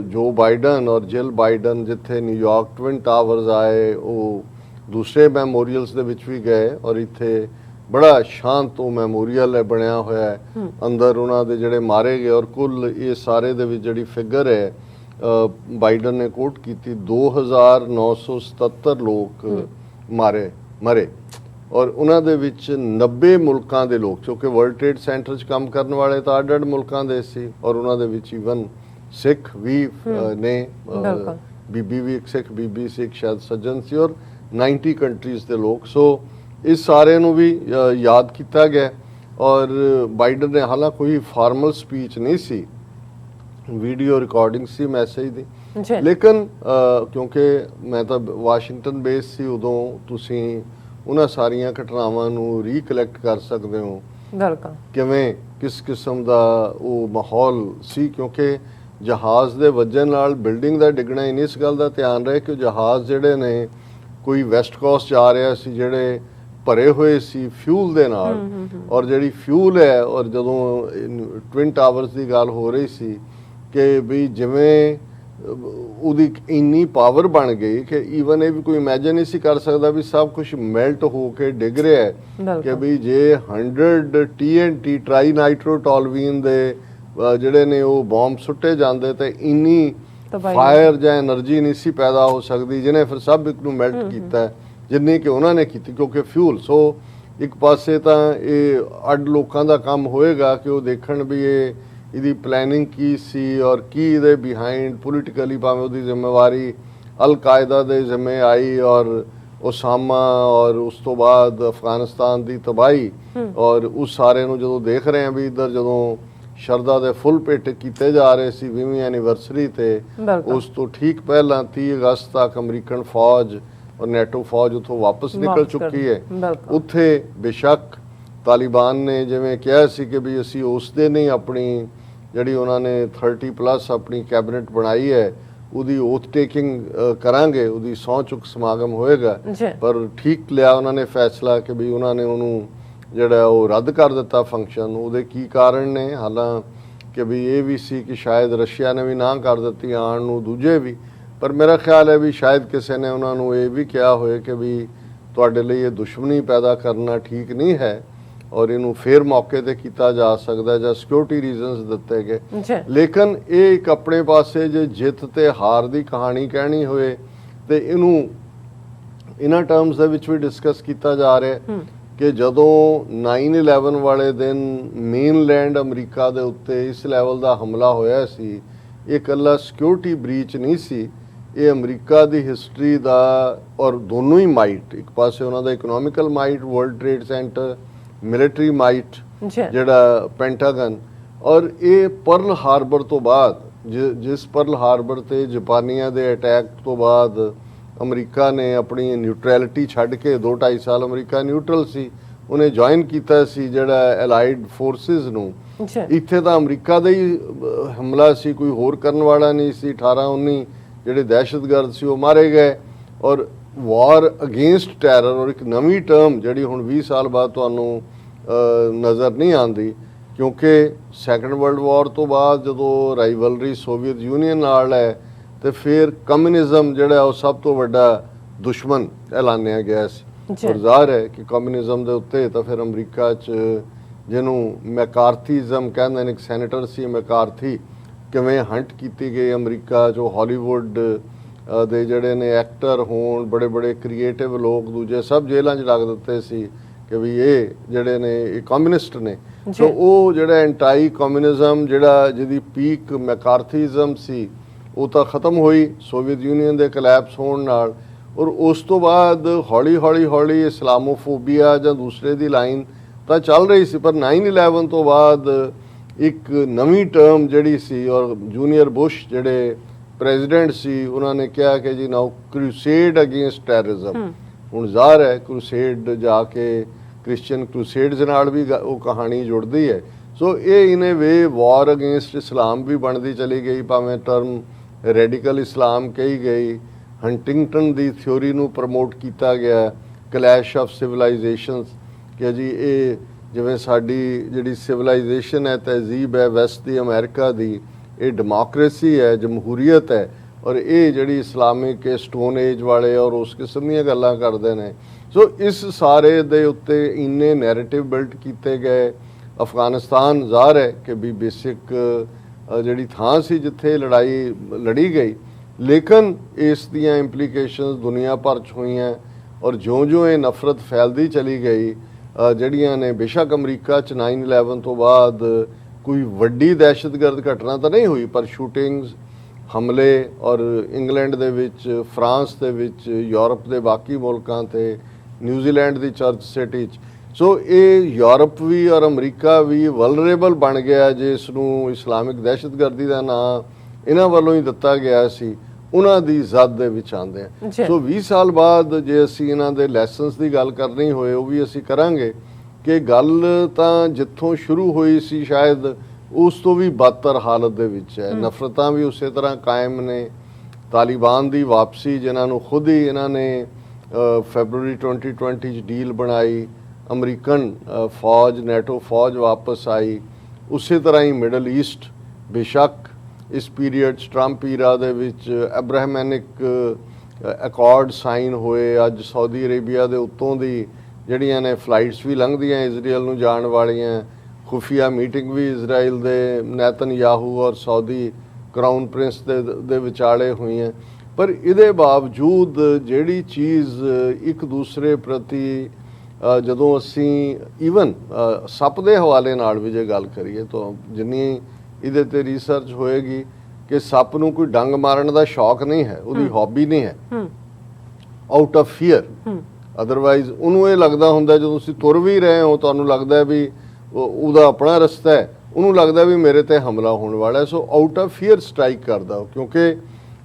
ਜੋ ਬਾਈਡਨ ਔਰ ਜਿਲ ਬਾਈਡਨ ਜਿੱਥੇ ਨਿਊਯਾਰਕ ਟਵਿਨ ਟਾਵਰਸ ਆਏ, ਉਹ ਦੂਸਰੇ ਮੈਮੋਰੀਅਲਸ ਦੇ ਵਿੱਚ ਵੀ ਗਏ, ਔਰ ਇੱਥੇ ਬੜਾ ਸ਼ਾਂਤ ਉਹ ਮੈਮੋਰੀਅਲ ਹੈ ਬਣਿਆ ਹੋਇਆ ਹੈ, ਅੰਦਰ ਉਹਨਾਂ ਦੇ ਜਿਹੜੇ ਮਾਰੇ ਗਏ। ਔਰ ਕੁੱਲ ਇਹ ਸਾਰੇ ਦੇ ਵਿੱਚ ਜਿਹੜੀ ਫਿਗਰ ਹੈ ਬਾਈਡਨ ਨੇ ਕੋਟ ਕੀਤੀ, 2977 ਲੋਕ ਮਰੇ ਔਰ ਉਹਨਾਂ ਦੇ ਵਿੱਚ 90 ਮੁਲਕਾਂ ਦੇ ਲੋਕ, ਕਿਉਂਕਿ ਵਰਲਡ ਟ੍ਰੇਡ ਸੈਂਟਰ 'ਚ ਕੰਮ ਕਰਨ ਵਾਲੇ ਤਾਂ ਅੱਡ-ਅੱਡ ਮੁਲਕਾਂ ਦੇ ਸੀ, ਔਰ ਉਹਨਾਂ ਦੇ ਵਿੱਚ ਈਵਨ ਸਿੱਖ ਵੀ ਨੇ, ਬੀਬੀ ਵੀ ਇੱਕ ਸਿੱਖ ਬੀਬੀ ਸੀ, ਇੱਕ ਸ਼ਾਇਦ ਸੱਜਣ ਸੀ, ਔਰ 90 ਕੰਟਰੀਜ਼ ਦੇ ਲੋਕ। ਸੋ ਇਸ ਸਾਰੇ ਨੂੰ ਵੀ ਯਾਦ ਕੀਤਾ ਗਿਆ। ਔਰ ਬਾਈਡਨ ਨੇ ਹਾਲਾਂ ਕੋਈ ਫਾਰਮਲ ਸਪੀਚ ਨਹੀਂ ਸੀ, ਵੀਡੀਓ ਰਿਕਾਰਡਿੰਗ ਸੀ ਮੈਸੇਜ ਦੀ, ਲੇਕਿਨ ਕਿਉਂਕਿ ਮੈਂ ਤਾਂ ਵਾਸ਼ਿੰਗਟਨ ਬੇਸ ਸੀ ਉਦੋਂ, ਤੁਸੀਂ ਉਹਨਾਂ ਸਾਰੀਆਂ ਘਟਨਾਵਾਂ ਨੂੰ ਰੀਕਲੈਕਟ ਕਰ ਸਕਦੇ ਹੋ ਕਿਵੇਂ ਕਿਸ ਕਿਸਮ ਦਾ ਉਹ ਮਾਹੌਲ ਸੀ। ਕਿਉਂਕਿ ਜਹਾਜ਼ ਦੇ ਵੱਜਣ ਨਾਲ ਬਿਲਡਿੰਗ ਦਾ ਡਿੱਗਣਾ, ਇਸ ਗੱਲ ਦਾ ਧਿਆਨ ਰਹੇ ਕਿ ਜਹਾਜ਼ ਜਿਹੜੇ ਨੇ ਕੋਈ ਵੈਸਟ ਕੋਸਟ ਜਾ ਰਿਹਾ ਸੀ, ਜਿਹੜੇ ਭਰੇ ਹੋਏ ਸੀ ਫਿਊਲ ਦੇ ਨਾਲ, ਔਰ ਜਿਹੜੀ ਫਿਊਲ ਹੈ, ਔਰ ਜਦੋਂ ਟਵਿਨ ਟਾਵਰਸ ਦੀ ਗੱਲ ਹੋ ਰਹੀ ਸੀ ਕਿ ਵੀ ਜਿਵੇਂ ਉਹਦੀ ਇੰਨੀ ਪਾਵਰ ਬਣ ਗਈ ਕਿ ਈਵਨ ਇਹ ਵੀ ਕੋਈ ਇਮੇਜਿਨ ਨਹੀਂ ਸੀ ਕਰ ਸਕਦਾ ਵੀ ਸਭ ਕੁਝ ਮੈਲਟ ਹੋ ਕੇ ਡਿੱਗ ਰਿਹਾ ਹੈ। ਕਿ ਵੀ ਜੇ 100 TNT ਟਰਾਈ ਨਾਈਟ੍ਰੋਟੋਲਵੀਨ ਦੇ ਜਿਹੜੇ ਨੇ ਉਹ ਬੰਬ ਸੁੱਟੇ ਜਾਂਦੇ ਤੇ ਇੰਨੀ ਫਾਇਰ ਜਾਂ એનર્ਜੀ ਨਹੀਂ ਸੀ ਪੈਦਾ ਹੋ ਸਕਦੀ, ਜਿਹਨੇ ਫਿਰ ਸਭ ਇੱਕ ਨੂੰ ਮੈਲਟ ਕੀਤਾ ਜਿੰਨੀ ਕਿ ਉਹਨਾਂ ਨੇ ਕੀਤੀ, ਕਿਉਂਕਿ ਫਿਊਲ। ਸੋ ਇੱਕ ਪਾਸੇ ਤਾਂ ਇਹ ਅੱਡ ਲੋਕਾਂ ਦਾ ਕੰਮ ਹੋਏਗਾ ਕਿ ਉਹ ਦੇਖਣ ਵੀ ਇਹਦੀ ਪਲੈਨਿੰਗ ਕੀ ਸੀ ਔਰ ਕੀ ਇਹਦੇ ਬਿਹਾਈਂਡ ਪੋਲੀਟੀਕਲੀ, ਭਾਵੇਂ ਉਹਦੀ ਜ਼ਿੰਮੇਵਾਰੀ ਅਲ-ਕਾਇਦਾ ਦੇ ਜ਼ਿੰਮੇ ਆਈ ਔਰ ਉਸਾਮਾ ਔਰ ਉਸ ਤੋਂ ਬਾਅਦ ਅਫਗਾਨਿਸਤਾਨ ਦੀ ਤਬਾਹੀ, ਔਰ ਉਸ ਸਾਰੇ ਨੂੰ ਜਦੋਂ ਦੇਖ ਰਹੇ ਹਾਂ ਵੀ ਇੱਧਰ ਜਦੋਂ ਸ਼ਰਧਾ ਦੇ ਫੁੱਲ ਭੇਟ ਕੀਤੇ ਜਾ ਰਹੇ ਸੀ 20ਵੀਂ ਐਨੀਵਰਸਰੀ ਤੇ, ਉਸ ਤੋਂ ਠੀਕ ਪਹਿਲਾਂ 30 ਅਗਸਤ ਤੱਕ ਅਮਰੀਕਨ ਫੌਜ ਔਰ ਨੈਟੋ ਫੌਜ ਉੱਥੋਂ ਵਾਪਸ ਨਿਕਲ ਚੁੱਕੀ ਹੈ। ਉੱਥੇ ਬੇਸ਼ੱਕ ਤਾਲਿਬਾਨ ਨੇ ਜਿਵੇਂ ਕਿਹਾ ਸੀ ਕਿ ਵੀ ਅਸੀਂ ਉਸ ਦੇ ਨਹੀਂ ਆਪਣੀ ਜਿਹੜੀ ਉਹਨਾਂ ਨੇ 30+ ਆਪਣੀ ਕੈਬਨਿਟ ਬਣਾਈ ਹੈ ਉਹਦੀ ਓਥ ਟੇਕਿੰਗ ਕਰਾਂਗੇ, ਉਹਦੀ ਸਹੁੰ ਚੁੱਕ ਸਮਾਗਮ ਹੋਏਗਾ, ਪਰ ਠੀਕ ਲਿਆ ਉਹਨਾਂ ਨੇ ਫੈਸਲਾ ਕਿ ਵੀ ਉਹਨਾਂ ਨੇ ਉਹਨੂੰ ਜਿਹੜਾ ਉਹ ਰੱਦ ਕਰ ਦਿੱਤਾ ਫੰਕਸ਼ਨ। ਉਹਦੇ ਕੀ ਕਾਰਨ ਨੇ, ਹਾਲਾਂਕਿ ਵੀ ਇਹ ਵੀ ਸੀ ਕਿ ਸ਼ਾਇਦ ਰਸ਼ੀਆ ਨੇ ਵੀ ਨਾ ਕਰ ਦਿੱਤੀ ਆਉਣ ਨੂੰ, ਦੂਜੇ ਵੀ, ਪਰ ਮੇਰਾ ਖਿਆਲ ਹੈ ਵੀ ਸ਼ਾਇਦ ਕਿਸੇ ਨੇ ਉਹਨਾਂ ਨੂੰ ਇਹ ਵੀ ਕਿਹਾ ਹੋਏ ਕਿ ਵੀ ਤੁਹਾਡੇ ਲਈ ਇਹ ਦੁਸ਼ਮਣੀ ਪੈਦਾ ਕਰਨਾ ਠੀਕ ਨਹੀਂ ਹੈ। ਔਰ ਇਹਨੂੰ ਫੇਰ ਮੌਕੇ ਤੇ ਕੀਤਾ ਜਾ ਸਕਦਾ ਜਾਂ ਸਿਕਿਉਰਿਟੀ ਰੀਜ਼ਨਸ ਦਿੱਤੇ ਗਏ। ਜੀ ਲੇਕਿਨ ਇਹ ਇੱਕ ਆਪਣੇ ਪਾਸੇ ਜੇ ਜਿੱਤ ਤੇ ਹਾਰ ਦੀ ਕਹਾਣੀ ਕਹਿਣੀ ਹੋਏ ਤੇ ਇਹਨੂੰ ਇਹਨਾਂ ਟਰਮਸ ਦੇ ਵਿੱਚ ਵੀ ਡਿਸਕਸ ਕੀਤਾ ਜਾ ਰਿਹਾ ਹੈ ਕਿ ਜਦੋਂ 9/11 ਵਾਲੇ ਦਿਨ ਮੇਨਲੈਂਡ ਅਮਰੀਕਾ ਦੇ ਉੱਤੇ ਇਸ ਲੈਵਲ ਦਾ ਹਮਲਾ ਹੋਇਆ ਸੀ, ਇਹ ਇਕੱਲਾ ਸਿਕਿਉਰਿਟੀ ਬ੍ਰੀਚ ਨਹੀਂ ਸੀ, ਇਹ ਅਮਰੀਕਾ ਦੀ ਹਿਸਟਰੀ ਦਾ ਔਰ ਦੋਨੋਂ ਹੀ ਮਾਈਟ, ਇੱਕ ਪਾਸੇ ਉਹਨਾਂ ਦਾ economical might world trade centre, military might ਜੀ ਜਿਹੜਾ ਪੈਂਟਾਗਨ, ਔਰ ਇਹ ਪਰਲ ਹਾਰਬਰ ਤੋਂ ਬਾਅਦ ਜਿਸ ਪਰਲ ਹਾਰਬਰ ਤੇ ਜਾਪਾਨੀਆਂ ਦੇ ਅਟੈਕ ਤੋਂ ਬਾਅਦ ਅਮਰੀਕਾ ਨੇ ਆਪਣੀ ਨਿਊਟਰੈਲਿਟੀ ਛੱਡ ਕੇ 2-2.5 ਸਾਲ ਅਮਰੀਕਾ ਨਿਊਟਰਲ ਸੀ, ਉਹਨੇ ਜੁਆਇਨ ਕੀਤਾ ਸੀ ਜਿਹੜਾ ਐਲਾਈਡ ਫੋਰਸਿਸ ਨੂੰ। ਜੀ ਇੱਥੇ ਤਾਂ ਅਮਰੀਕਾ ਦਾ ਹੀ ਹਮਲਾ ਸੀ, ਕੋਈ ਹੋਰ ਕਰਨ ਵਾਲਾ ਨਹੀਂ ਸੀ। 18-19 ਜਿਹੜੇ ਦਹਿਸ਼ਤਗਰਦ ਸੀ ਉਹ ਮਾਰੇ ਗਏ, ਔਰ ਵਾਰ ਅਗੇਂਸਟ ਟੈਰਰ, ਔਰ ਇੱਕ ਨਵੀਂ ਟਰਮ ਜਿਹੜੀ ਹੁਣ 20 ਸਾਲ ਬਾਅਦ ਤੁਹਾਨੂੰ ਨਜ਼ਰ ਨਹੀਂ ਆਉਂਦੀ, ਕਿਉਂਕਿ ਸੈਕੰਡ ਵਰਲਡ ਵਾਰ ਤੋਂ ਬਾਅਦ ਜਦੋਂ ਰਾਈਵਲਰੀ ਸੋਵੀਅਤ ਯੂਨੀਅਨ ਨਾਲ ਹੈ ਤੇ ਫਿਰ ਕਮਿਊਨਿਜ਼ਮ ਜਿਹੜਾ ਉਹ ਸਭ ਤੋਂ ਵੱਡਾ ਦੁਸ਼ਮਣ ਐਲਾਨਿਆ ਗਿਆ ਸੀ। ਔਰ ਜ਼ਾਹਰ ਹੈ ਕਿ ਕਮਿਊਨਿਜ਼ਮ ਦੇ ਉੱਤੇ ਤਾਂ ਫਿਰ ਅਮਰੀਕਾ 'ਚ ਜਿਹਨੂੰ ਮੈਕਾਰਥੀਜ਼ਮ ਕਹਿੰਦੇ ਨੇ, ਇੱਕ ਸੈਨੇਟਰ ਸੀ ਮੈਕਾਰਥੀ, ਕਿਵੇਂ ਹੰਟ ਕੀਤੀ ਗਈ ਅਮਰੀਕਾ 'ਚੋਂ ਹਾਲੀਵੁੱਡ ਦੇ ਜਿਹੜੇ ਨੇ ਐਕਟਰ ਹੋਣ, ਬੜੇ ਬੜੇ ਕ੍ਰੀਏਟਿਵ ਲੋਕ ਦੂਜੇ ਸਭ ਜੇਲ੍ਹਾਂ 'ਚ ਲੱਗ ਦਿੱਤੇ ਸੀ ਕਿ ਵੀ ਇਹ ਜਿਹੜੇ ਨੇ ਇਹ ਕਮਿਊਨਿਸਟ ਨੇ। ਸੋ ਉਹ ਜਿਹੜਾ ਐਂਟਾਈ ਕਮਿਊਨਿਜ਼ਮ ਜਿਹੜਾ ਜਿਹਦੀ ਪੀਕ ਮੈਕਾਰਥੀਜ਼ਮ ਸੀ ਉਹ ਤਾਂ ਖਤਮ ਹੋਈ ਸੋਵੀਅਤ ਯੂਨੀਅਨ ਦੇ ਕਲੈਪਸ ਹੋਣ ਨਾਲ, ਔਰ ਉਸ ਤੋਂ ਬਾਅਦ ਹੌਲੀ ਇਸਲਾਮੋਫੋਬੀਆ ਜਾਂ ਦੂਸਰੇ ਦੀ ਲਾਈਨ ਤਾਂ ਚੱਲ ਰਹੀ ਸੀ, ਪਰ 9/11 ਤੋਂ ਬਾਅਦ ਇੱਕ ਨਵੀਂ ਟਰਮ ਜਿਹੜੀ ਸੀ, ਔਰ ਜੂਨੀਅਰ ਬੁਸ਼ ਜਿਹੜੇ ਪ੍ਰੈਜ਼ੀਡੈਂਟ ਸੀ ਉਹਨਾਂ ਨੇ ਕਿਹਾ ਕਿ ਜੀ ਨਾਓ ਕ੍ਰੂਸੇਡ ਅਗੇਂਸਟ ਟੈਰਰਿਜ਼ਮ। ਹੁਣ ਜ਼ਾਹਰ ਹੈ ਕ੍ਰੂਸੇਡ ਜਾ ਕੇ ਕ੍ਰਿਸਚੀਅਨ ਕ੍ਰੂਸੇਡਸ ਨਾਲ ਵੀ ਉਹ ਕਹਾਣੀ ਜੁੜਦੀ ਹੈ। ਸੋ ਇਹ ਇਨ ਏ ਵੇ ਵਾਰ ਅਗੇਂਸਟ ਇਸਲਾਮ ਵੀ ਬਣਦੀ ਚਲੀ ਗਈ, ਭਾਵੇਂ ਟਰਮ ਰੈਡੀਕਲ ਇਸਲਾਮ ਕਹੀ ਗਈ, ਹੰਟਿੰਗਟਨ ਦੀ ਥਿਊਰੀ ਨੂੰ ਪ੍ਰਮੋਟ ਕੀਤਾ ਗਿਆ, ਕਲੈਸ਼ ਆਫ ਸਿਵਲਾਈਜੇਸ਼ਨਸ, ਕਿ ਜੀ ਇਹ ਜਿਵੇਂ ਸਾਡੀ ਜਿਹੜੀ ਸਿਵਲਾਈਜੇਸ਼ਨ ਹੈ, ਤਹਿਜ਼ੀਬ ਹੈ ਵੈਸਟ ਦੀ ਅਮਰੀਕਾ ਦੀ, ਇਹ ਡੈਮੋਕ੍ਰੇਸੀ ਹੈ, ਜਮਹੂਰੀਅਤ ਹੈ, ਔਰ ਇਹ ਜਿਹੜੀ ਇਸਲਾਮਿਕ ਸਟੋਨ ਏਜ ਵਾਲੇ ਔਰ ਉਸ ਕਿਸਮ ਦੀਆਂ ਗੱਲਾਂ ਕਰਦੇ ਨੇ। ਸੋ ਇਸ ਸਾਰੇ ਦੇ ਉੱਤੇ ਇੰਨੇ ਨੈਰੇਟਿਵ ਬਿਲਡ ਕੀਤੇ ਗਏ। ਅਫਗਾਨਿਸਤਾਨ ਜ਼ਾਹਰ ਹੈ ਕਿ ਵੀ ਬੇਸਿਕ ਜਿਹੜੀ ਥਾਂ ਸੀ ਜਿੱਥੇ ਲੜਾਈ ਲੜੀ ਗਈ, ਲੇਕਿਨ ਇਸ ਦੀਆਂ ਇੰਪਲੀਕੇਸ਼ਨਸ ਦੁਨੀਆ ਭਰ 'ਚ ਹੋਈਆਂ, ਔਰ ਜਿਉਂ-ਜਿਉਂ ਇਹ ਨਫ਼ਰਤ ਫੈਲਦੀ ਚਲੀ ਗਈ, ਜਿਹੜੀਆਂ ਨੇ ਬੇਸ਼ੱਕ ਅਮਰੀਕਾ 'ਚ 9/11 ਤੋਂ ਬਾਅਦ ਕੋਈ ਵੱਡੀ ਦਹਿਸ਼ਤਗਰਦ ਘਟਨਾ ਤਾਂ ਨਹੀਂ ਹੋਈ, ਪਰ ਸ਼ੂਟਿੰਗਸ, ਹਮਲੇ, ਔਰ ਇੰਗਲੈਂਡ ਦੇ ਵਿੱਚ, ਫਰਾਂਸ ਦੇ ਵਿੱਚ, ਯੂਰਪ ਦੇ ਬਾਕੀ ਮੁਲਕਾਂ ਤੇ, ਨਿਊਜ਼ੀਲੈਂਡ ਦੀ ਚਰਚ ਸਿਟੀ 'ਚ। ਸੋ ਇਹ ਯੂਰਪ ਵੀ ਔਰ ਅਮਰੀਕਾ ਵੀ ਵਲਨਰੇਬਲ ਬਣ ਗਿਆ, ਜਿਸ ਨੂੰ ਇਸਲਾਮਿਕ ਦਹਿਸ਼ਤਗਰਦੀ ਦਾ ਨਾਂ ਇਹਨਾਂ ਵੱਲੋਂ ਹੀ ਦਿੱਤਾ ਗਿਆ ਸੀ, ਉਹਨਾਂ ਦੀ ਜ਼ਦ ਦੇ ਵਿੱਚ ਆਉਂਦੇ ਆ। ਸੋ 20 ਸਾਲ ਬਾਅਦ ਜੇ ਅਸੀਂ ਇਹਨਾਂ ਦੇ ਲੈਸਨਸ ਦੀ ਗੱਲ ਕਰਨੀ ਹੋਏ, ਉਹ ਵੀ ਅਸੀਂ ਕਰਾਂਗੇ ਕਿ ਗੱਲ ਤਾਂ ਜਿੱਥੋਂ ਸ਼ੁਰੂ ਹੋਈ ਸੀ ਸ਼ਾਇਦ ਉਸ ਤੋਂ ਵੀ ਬਦਤਰ ਹਾਲਤ ਦੇ ਵਿੱਚ ਹੈ। ਨਫ਼ਰਤਾਂ ਵੀ ਉਸੇ ਤਰ੍ਹਾਂ ਕਾਇਮ ਨੇ। ਤਾਲਿਬਾਨ ਦੀ ਵਾਪਸੀ, ਜਿਨ੍ਹਾਂ ਨੂੰ ਖੁਦ ਹੀ ਇਹਨਾਂ ਨੇ ਫੈਬਰਵਰੀ 2020 'ਚ ਡੀਲ ਬਣਾਈ, ਅਮਰੀਕਨ ਫੌਜ, ਨੈਟੋ ਫੌਜ ਵਾਪਸ ਆਈ। ਉਸੇ ਤਰ੍ਹਾਂ ਹੀ ਮਿਡਲ ਈਸਟ, ਬੇਸ਼ੱਕ ਇਸ ਪੀਰੀਅਡ 'ਚ ਟਰੰਪ ਈਰਾ ਦੇ ਵਿੱਚ ਐਬਰਾਹਮੈਨਿਕ ਅਕੋਰਡ ਸਾਈਨ ਹੋਏ, ਅੱਜ ਸਾਊਦੀ ਅਰੇਬੀਆ ਦੇ ਉੱਤੋਂ ਦੀ ਜਿਹੜੀਆਂ ਨੇ ਫਲਾਈਟਸ ਵੀ ਲੰਘਦੀਆਂ ਇਜ਼ਰਾਈਲ ਨੂੰ ਜਾਣ ਵਾਲੀਆਂ, ਖੁਫੀਆ ਮੀਟਿੰਗ ਵੀ ਇਜ਼ਰਾਈਲ ਦੇ ਨੈਤਨਯਾਹੂ ਔਰ ਸਾਊਦੀ ਕਰਾਊਨ ਪ੍ਰਿੰਸ ਦੇ ਵਿਚਾਲੇ ਹੋਈਆਂ, ਪਰ ਇਹਦੇ ਬਾਵਜੂਦ ਜਿਹੜੀ ਚੀਜ਼ ਇੱਕ ਦੂਸਰੇ ਪ੍ਰਤੀ ਜਦੋਂ ਅਸੀਂ ਈਵਨ ਸੱਪ ਦੇ ਹਵਾਲੇ ਨਾਲ ਵੀ ਜੇ ਗੱਲ ਕਰੀਏ ਤਾਂ ਜਿੰਨੀ ਇਹਦੇ ਤੇ ਰਿਸਰਚ ਹੋਏਗੀ ਕਿ ਸੱਪ ਨੂੰ ਕੋਈ ਡੰਗ ਮਾਰਨ ਦਾ ਸ਼ੌਕ ਨਹੀਂ ਹੈ, ਉਹਦੀ ਹੌਬੀ ਨਹੀਂ ਹੈ, ਆਊਟ ਆਫ ਫੀਅਰ। ਅਦਰਵਾਈਜ਼ ਉਹਨੂੰ ਇਹ ਲੱਗਦਾ ਹੁੰਦਾ ਜਦੋਂ ਤੁਸੀਂ ਤੁਰ ਵੀ ਰਹੇ ਹੋ, ਤੁਹਾਨੂੰ ਲੱਗਦਾ ਵੀ ਉਹਦਾ ਆਪਣਾ ਰਸਤਾ ਹੈ, ਉਹਨੂੰ ਲੱਗਦਾ ਵੀ ਮੇਰੇ ਤੇ ਹਮਲਾ ਹੋਣ ਵਾਲਾ ਹੈ। ਸੋ ਆਊਟ ਆਫ ਫੀਅਰ ਸਟ੍ਰਾਈਕ ਕਰਦਾ, ਕਿਉਂਕਿ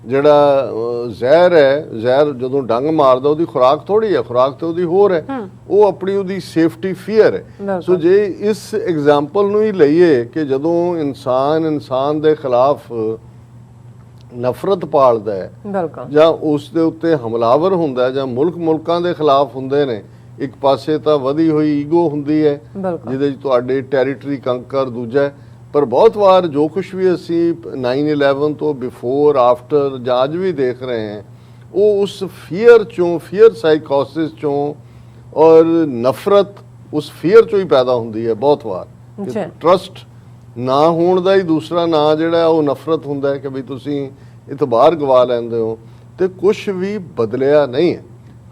ਜਿਹੜਾ ਜ਼ਹਿਰ ਹੈ, ਜ਼ਹਿਰ ਜਦੋਂ ਡੰਗ ਮਾਰਦਾ ਉਹਦੀ ਖੁਰਾਕ ਥੋੜੀ ਹੈ, ਖੁਰਾਕ ਤੇ ਉਹਦੀ ਹੋਰ ਹੈ, ਉਹ ਆਪਣੀ ਉਹਦੀ ਸੇਫਟੀ ਫੀਅਰ ਹੈ। ਸੋ ਜੇ ਇਸ ਐਗਜ਼ਾਮਪਲ ਨੂੰ ਹੀ ਲਈਏ ਕਿ ਜਦੋਂ ਇਨਸਾਨ ਦੇ ਖਿਲਾਫ ਨਫ਼ਰਤ ਪਾਲਦਾ ਹੈ ਜਾਂ ਉਸ ਦੇ ਉੱਤੇ ਹਮਲਾਵਰ ਹੁੰਦਾ ਜਾਂ ਮੁਲਕਾਂ ਦੇ ਖਿਲਾਫ ਹੁੰਦੇ ਨੇ, ਇੱਕ ਪਾਸੇ ਤਾਂ ਵਧੀ ਹੋਈ ਈਗੋ ਹੁੰਦੀ ਹੈ ਜਿਹਦੇ 'ਚ ਤੁਹਾਡੇ ਟੈਰੀਟਰੀ ਕੰਕਰ, ਦੂਜਾ ਪਰ ਬਹੁਤ ਵਾਰ ਜੋ ਕੁਛ ਵੀ ਅਸੀਂ 9/11 ਤੋਂ ਬਿਫੋਰ, ਆਫਟਰ ਜਾਂ ਅੱਜ ਵੀ ਦੇਖ ਰਹੇ ਹਾਂ, ਉਹ ਉਸ ਫੀਅਰ ਚੋਂ, ਫੀਅਰ ਸਾਈਕੋਸਿਸ ਚੋਂ ਔਰ ਨਫ਼ਰਤ ਉਸ ਫੀਅਰ ਚੋਂ ਹੀ ਪੈਦਾ ਹੁੰਦੀ ਹੈ ਬਹੁਤ ਵਾਰ। ਜੀ। ਟਰਸਟ ਨਾ ਹੋਣ ਦਾ ਹੀ ਦੂਸਰਾ ਨਾਂ ਜਿਹੜਾ ਉਹ ਨਫ਼ਰਤ ਹੁੰਦਾ ਹੈ ਕਿ ਵੀ ਤੁਸੀਂ ਇਤਬਾਰ ਗਵਾ ਲੈਂਦੇ ਹੋ, ਤੇ ਕੁਝ ਵੀ ਬਦਲਿਆ ਨਹੀਂ ਹੈ।